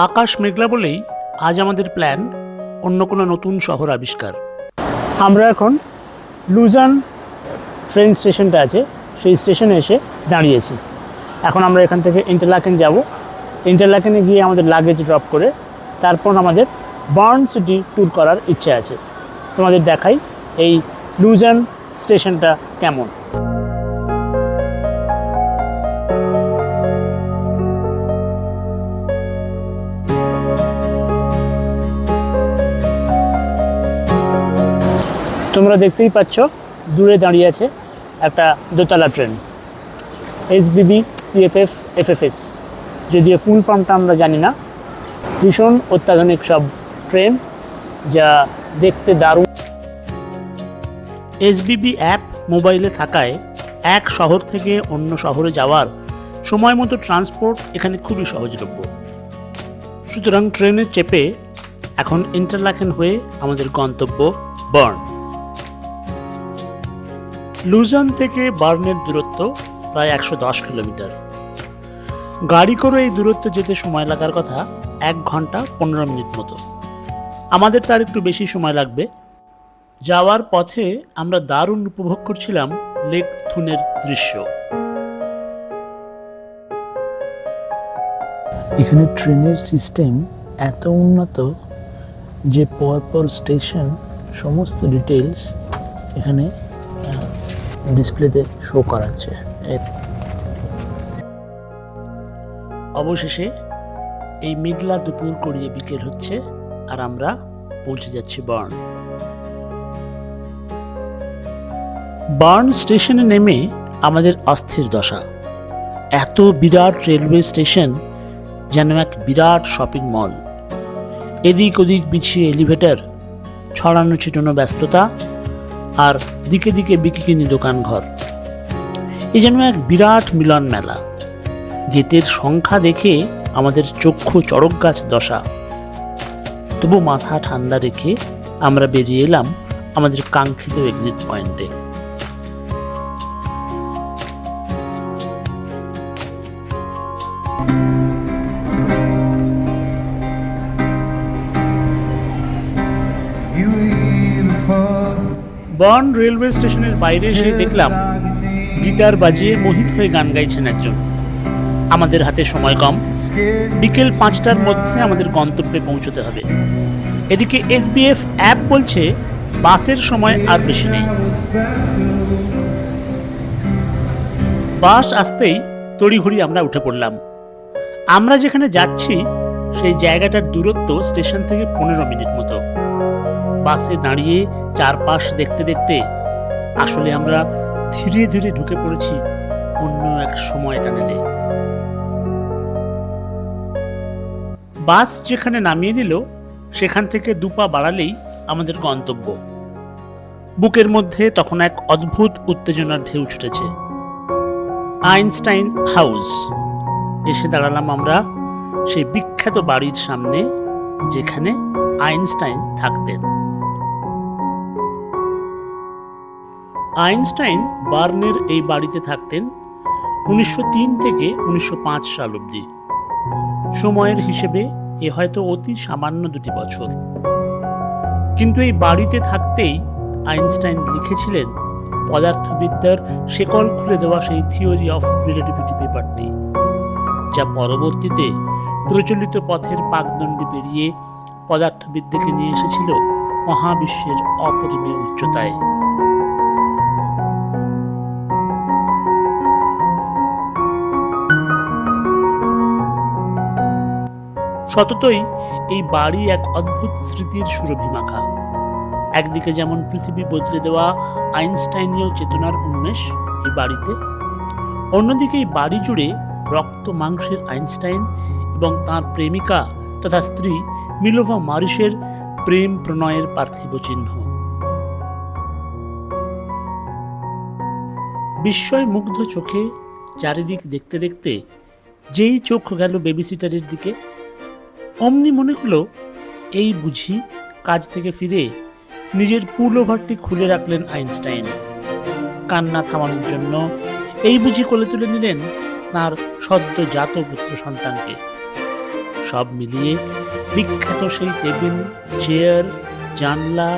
আকাশ মেঘলা বলেই আজ আমাদের প্ল্যান অন্য কোনো নতুন শহর আবিষ্কার। আমরা এখন লুজান ট্রেন স্টেশনটা আছে সেই স্টেশনে এসে দাঁড়িয়েছি। এখন আমরা এখান থেকে ইন্টারলাকেন যাব। ইন্টারলাকেনে গিয়ে আমাদের লাগেজ ড্রপ করে তারপর আমাদের বার্ন সিটি ট্যুর করার ইচ্ছে আছে। তোমাদের দেখাই এই লুজান স্টেশনটা কেমন। তোমরা দেখতেই পাচ্ছ দূরে দাঁড়িয়ে আছে একটা দোতলা ট্রেন, এসবিবি সিএফএফ এফএফএস, যদিও ফুল ফর্মটা আমরা জানি না। ভীষণ অত্যাধুনিক সব ট্রেন, যা দেখতে দারুণ। এসবিবি অ্যাপ মোবাইলে থাকায় এক শহর থেকে অন্য শহরে যাওয়ার সময় মতো ট্রান্সপোর্ট এখানে খুবই সহজলভ্য। সুতরাং ট্রেনে চেপে এখন ইন্টারলাকেন হয়ে আমাদের গন্তব্য বার্ন। লুজান থেকে বার্নের দূরত্ব প্রায় 110 কিলোমিটার। গাড়ি করে এই দূরত্ব যেতে সময় লাগার কথা 1 ঘন্টা 15 মিনিট মতো। আমাদের তার একটু বেশি সময় লাগবে। যাওয়ার পথে আমরা দারুণ উপভোগ করছিলাম লেক থুনের দৃশ্য। এখানে ট্রেনের সিস্টেম এত উন্নত যে পরপর স্টেশন সমস্ত ডিটেলস এখানে ডিসপ্লেতে শো করাচ্ছে। অবশেষে এই মেঘলা দুপুর গড়িয়ে বিকেল হচ্ছে আর আমরা পৌঁছে যাচ্ছি বার্ন। বার্ন স্টেশনে নেমে আমাদের অস্থির দশা। এত বিরাট রেলওয়ে স্টেশন যেন এক বিরাট শপিং মল। এদিক ওদিক বিছিয়ে এলিভেটর, ছড়ানো ছিটানো ব্যস্ততা, আর দিকে দিকে বিকিকিনি দোকান ঘর। এ যেন এক বিরাট মিলন মেলা। গেটের সংখ্যা দেখে আমাদের চক্ষু চড়ক গাছ দশা। তবু মাথা ঠান্ডা রেখে আমরা বেরিয়ে এলাম আমাদের কাঙ্ক্ষিত এক্সিট পয়েন্টে। বার্ন রেলওয়ে স্টেশনের বাইরে এসে দেখলাম গিটার বাজিয়ে মোহিত হয়ে গান গাইছেন একজন। আমাদের হাতে সময় কম, বিকেল 5টার মধ্যে আমাদের গন্তব্যে পৌঁছতে হবে। এদিকে এসবিএফ অ্যাপ বলছে বাসের সময় আর বেশি নেই। বাস আসতেই তড়িঘড়ি আমরা উঠে পড়লাম। আমরা যেখানে যাচ্ছি সেই জায়গাটার দূরত্ব স্টেশন থেকে 15 মিনিট মতো। বাসে দাঁড়িয়ে চারপাশ দেখতে দেখতে আসলে আমরা ধীরে ধীরে ঢুকে পড়েছি অন্য এক সময় টানেলে। বাস যেখানে নামিয়ে দিল সেখান থেকে 2 পা বাড়ালেই আমাদের গন্তব্য। বুকের মধ্যে তখন এক অদ্ভুত উত্তেজনার ঢেউ ছুটেছে। Einstein house. এসে দাঁড়ালাম আমরা সেই বিখ্যাত বাড়ির সামনে যেখানে আইনস্টাইন থাকতেন। আইনস্টাইন বার্নের এই বাড়িতে থাকতেন 1903 থেকে 1905 সাল অবধি। সময়ের হিসেবে এ হয়তো অতি সামান্য 2 বছর, কিন্তু এই বাড়িতে থাকতেই আইনস্টাইন লিখেছিলেন পদার্থবিদ্যার শেকল খুলে দেওয়া সেই থিওরি অফ রিলেটিভিটি পেপারটি, যা পরবর্তীতে প্রচলিত পথের পাকদণ্ডি পেরিয়ে পদার্থবিদ্যাকে নিয়ে এসেছিল মহাবিশ্বের অপরিমেয় উচ্চতায়। সততই এই বাড়ি এক অদ্ভুত স্মৃতির সুরভিমাখা। একদিকে যেমন পৃথিবী বদলে দেওয়া আইনস্টাইনীয় চেতনার উন্মেষ এই বাড়িতে, অন্যদিকে এই বাড়ি জুড়ে রক্ত মাংসের আইনস্টাইন এবং তাঁর প্রেমিকা তথা স্ত্রী মিলোভা মারিসের প্রেম প্রণয়ের পার্থিব চিহ্ন। বিস্ময় মুগ্ধ চোখে চারিদিক দেখতে দেখতে যেই চোখ গেল বেবিসিটারের দিকে, অমনি মনে হলো এই বুঝি কাজ থেকে ফিরে নিজের পুলওভারটি খুলে রাখলেন আইনস্টাইন। কান্না থামানোর জন্য এই বুঝি কোলে তুলে নিলেন তাঁর সদ্যজাত পুত্র সন্তানকে। সব মিলিয়ে বিখ্যাত সেই টেবিল, চেয়ার, জানলা,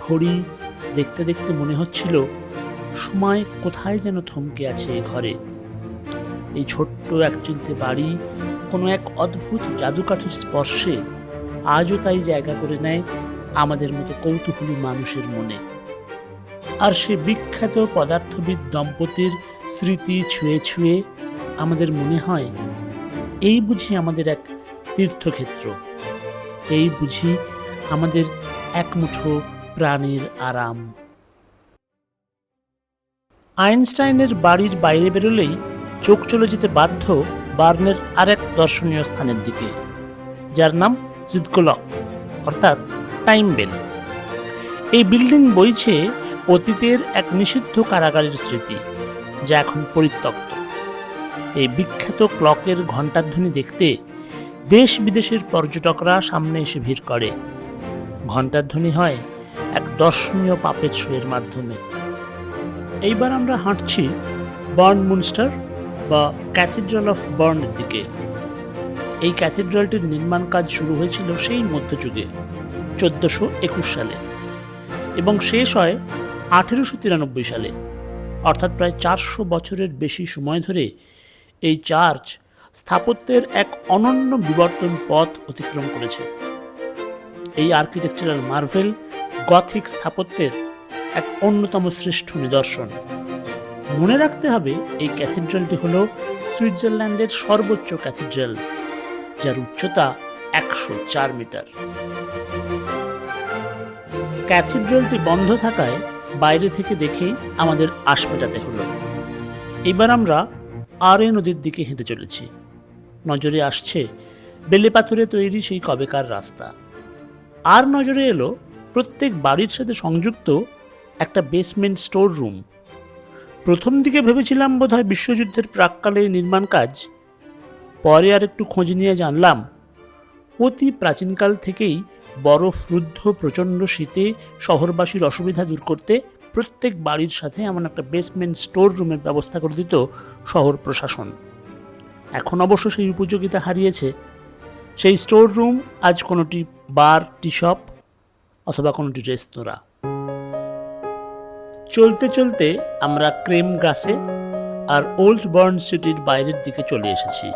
ঘড়ি দেখতে দেখতে মনে হচ্ছিল সময় কোথায় যেন থমকে আছে এই ঘরে। এই ছোট্ট একচিলতে বাড়ি কোনো এক অদ্ভুত জাদুকাঠির স্পর্শে আজও তাই জায়গা করে নেয় আমাদের মতো কৌতূহলী মানুষের মনে। আর সে বিখ্যাত পদার্থবিদ দম্পতির স্মৃতি ছুঁয়ে ছুঁয়ে আমাদের মনে হয় এই বুঝি আমাদের এক তীর্থক্ষেত্র, এই বুঝি আমাদের একমুঠো প্রাণের আরাম। আইনস্টাইনের বাড়ির বাইরে বেরোলেই চোখ চলে যেতে বাধ্য বার্নের আরেক দর্শনীয় স্থানের দিকে, যার নাম জিদকোলক অর্থাৎ টাইম বেল। এই বিল্ডিং বইছে অতীতের এক নিষিদ্ধ কারাগারের স্মৃতি, যা এখন পরিত্যক্ত। এই বিখ্যাত ক্লকের ঘণ্টাধ্বনি দেখতে দেশ বিদেশের পর্যটকরা সামনে এসে ভিড় করে। ঘণ্টাধ্বনি হয় এক দর্শনীয় পাপেট শোয়ের মাধ্যমে। এইবার আমরা হাঁটছি বার্ন মুনস্টার বা ক্যাথিড্রাল অফ বার্নের দিকে। এই ক্যাথিড্রালটির নির্মাণ কাজ শুরু হয়েছিল সেই মধ্যযুগে 1421 সালে এবং শেষ হয় 1893 সালে, অর্থাৎ প্রায় 400 বছরের বেশি সময় ধরে এই চার্চ স্থাপত্যের এক অনন্য বিবর্তন পথ অতিক্রম করেছে। এই আর্কিটেকচারাল মার্ভেল গথিক স্থাপত্যের এক অন্যতম শ্রেষ্ঠ নিদর্শন। মনে রাখতে হবে এই ক্যাথিড্রালটি হল সুইজারল্যান্ডের সর্বোচ্চ ক্যাথিড্রাল, যার উচ্চতা 104 মিটার। ক্যাথিড্রালটি বন্ধ থাকায় বাইরে থেকে দেখেই আমাদের আশ মেটাতে হলো। এবার আমরা আরে নদীর দিকে হেঁটে চলেছি। নজরে আসছে বেলে পাথরে তৈরি সেই কবেকার রাস্তা। আর নজরে এলো প্রত্যেক বাড়ির সাথে সংযুক্ত একটা বেসমেন্ট স্টোর রুম। প্রথম দিকে ভেবেছিলাম বোধহয় বিশ্বযুদ্ধের প্রাক্কালে নির্মাণ কাজ, পরে আর একটু খোঁজ নিয়ে জানলাম অতি প্রাচীনকাল থেকেই বরফরুদ্ধ প্রচণ্ড শীতে শহরবাসীর অসুবিধা দূর করতে প্রত্যেক বাড়ির সাথে এমন একটা বেসমেন্ট স্টোর রুমের ব্যবস্থা করে দিত শহর প্রশাসন। এখন অবশ্য সেই উপযোগিতা হারিয়েছে। সেই স্টোর রুম আজ কোনোটি বার, টি শপ অথবা কোনোটি রেস্তোরাঁ। চলতে চলতে আমরা ক্রেম গ্রাসে আর ওল্ড বার্ন সিটির বাইরের দিকে চলে এসেছি।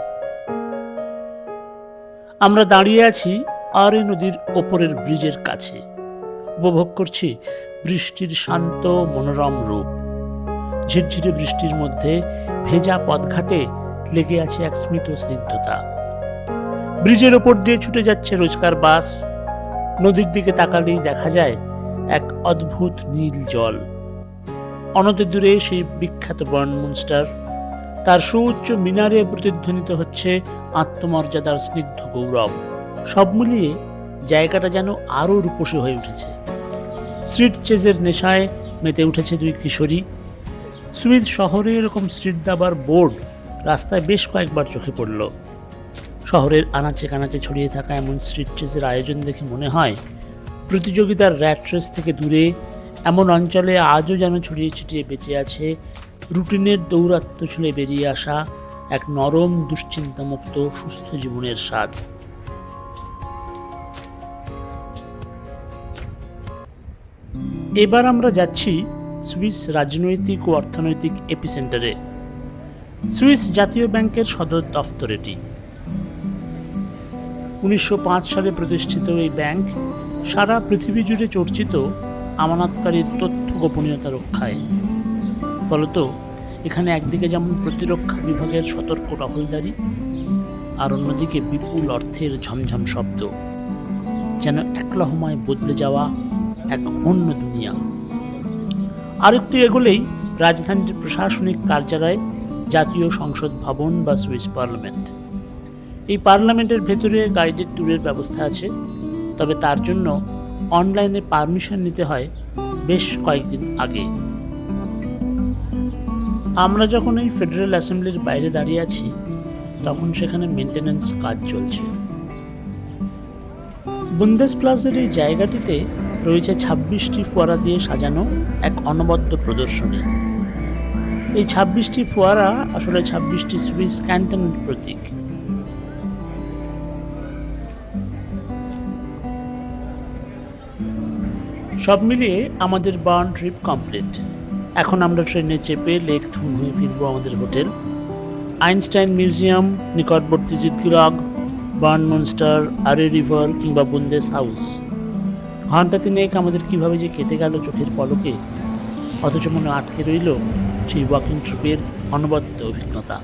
আমরা দাঁড়িয়ে আছি আরে নদীর ওপরের ব্রিজের কাছে, উপভোগ করছি বৃষ্টির শান্ত মনোরম রূপ। ঝিরঝিরে বৃষ্টির মধ্যে ভেজা পথঘাটে লেগে আছে এক স্মিত স্নিগ্ধতা। ব্রিজের ওপর দিয়ে ছুটে যাচ্ছে রোজকার বাস। নদীর দিকে তাকালেই দেখা যায় এক অদ্ভুত নীল জল। অনতি দূরে সেই বিখ্যাত বার্ন মুনস্টার, তার সুউচ্চ মিনারে প্রতিধ্বনিত হচ্ছে আত্মমর্যাদার স্নিগ্ধ গৌরব। সব মিলিয়ে জায়গাটা যেন আরও রূপসী হয়ে উঠেছে। স্ট্রিট চেজের নেশায় মেতে উঠেছে দুই কিশোরী। সুইস শহরে এরকম স্ট্রিট দাবার বোর্ড রাস্তায় বেশ কয়েকবার চোখে পড়ল। শহরের আনাচে কানাচে ছড়িয়ে থাকা এমন স্ট্রিট চেজের আয়োজন দেখে মনে হয় প্রতিযোগিতার র্যাট রেস থেকে দূরে এমন অঞ্চলে আজও যেন ছড়িয়ে ছিটিয়ে বেঁচে আছে রুটিনের দৌরাত্ম্য ছুঁড়ে বেরিয়ে আসা এক নরম, দুশ্চিন্তামুক্ত, সুস্থ জীবনের স্বাদ। এবার আমরা যাচ্ছি সুইস রাজনৈতিক ও অর্থনৈতিক এপিসেন্টারে। সুইস জাতীয় ব্যাংকের সদর দফতর এটি। 1905 সালে প্রতিষ্ঠিত এই ব্যাংক সারা পৃথিবী জুড়ে চর্চিত আমানতকারীর তথ্য গোপনীয়তা রক্ষায়। ফলত এখানে একদিকে যেমন প্রতিরক্ষা বিভাগের সতর্ক টহলদারি, আর অন্যদিকে বিপুল অর্থের ঝমঝম শব্দ, যেন একলহমায় বদলে যাওয়া এক অন্য দুনিয়া। আরেকটু এগোলেই রাজধানীর প্রশাসনিক কার্যালয়, জাতীয় সংসদ ভবন বা সুইস পার্লামেন্ট। এই পার্লামেন্টের ভেতরে গাইডেড ট্যুরের ব্যবস্থা আছে, তবে তার জন্য অনলাইনে পারমিশন নিতে হয় বেশ কয়েকদিন আগে। আমরা যখন এই ফেডারেল অ্যাসেম্বলির বাইরে দাঁড়িয়ে আছি তখন সেখানে মেনটেন্যান্স কাজ চলছে। বুন্দেসপ্লাজের এই জায়গাটিতে রয়েছে 26টি ফোয়ারা দিয়ে সাজানো এক অনবদ্য প্রদর্শনী। এই 26টি ফোয়ারা আসলে 26টি সুইস ক্যান্টনের প্রতীক। সব মিলিয়ে আমাদের বার্ন ট্রিপ কমপ্লিট। এখন আমরা ট্রেনে চেপে লেক থুন হয়ে ফিরবো আমাদের হোটেল। আইনস্টাইন মিউজিয়াম, নিকটবর্তী জিতগ্রাগ, বার্ন মনস্টার, আরে রিভার কিংবা বুন্দেস হাউস, ঘন্টা তিনেক আমাদের কীভাবে যে কেটে গেল চোখের পলকে, অথচ মনে আটকে রইল সেই ওয়াকিং ট্রিপের অনবদ্য অভিজ্ঞতা।